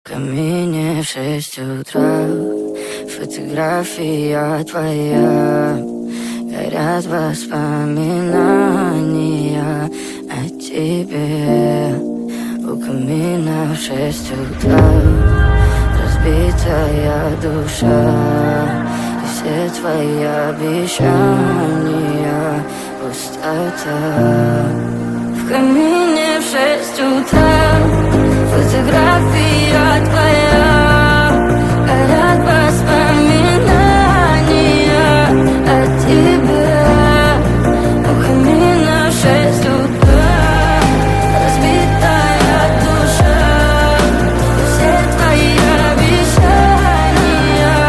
камине в 6 утра, фотография твоя, горят воспоминания о тебе. У камина в 6 утра, разбитая душа, и все твои обещания пустота. В камине в 6 утра, фотография твоя, горят воспоминания о тебе. У камина в 6 утра, разбитая душа, и все твои обещания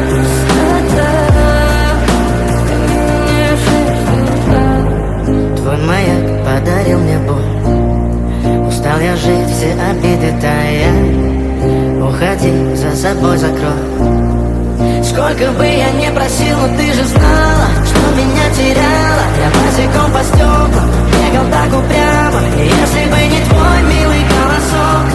пустота. В камине в 6 утра. Твой маяк подарил мне боль, устал я жить, все обиды тая. Уходи, за собой закрой. Сколько бы я не просил, но ты же знала, что меня теряла. Я босиком по стеклам бегал так упрямо, и если бы не твой милый голосок,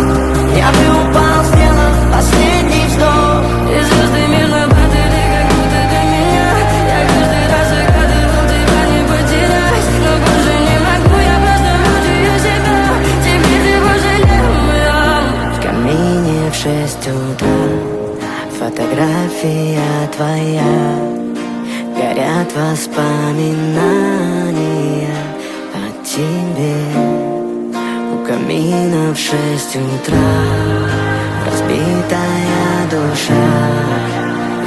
я бы упал, сделав последний вздох. И звезды между баты, ты как будто для меня. Я каждый раз загадывал тебя не потерять, но больше не могу, я просто мучаю себя. Теперь ты пожалел меня. В камине в 6 утра, фотография твоя, горят воспоминания о тебе. У камина в 6 утра, разбитая душа,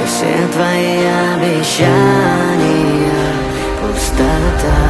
и все твои обещания пустота.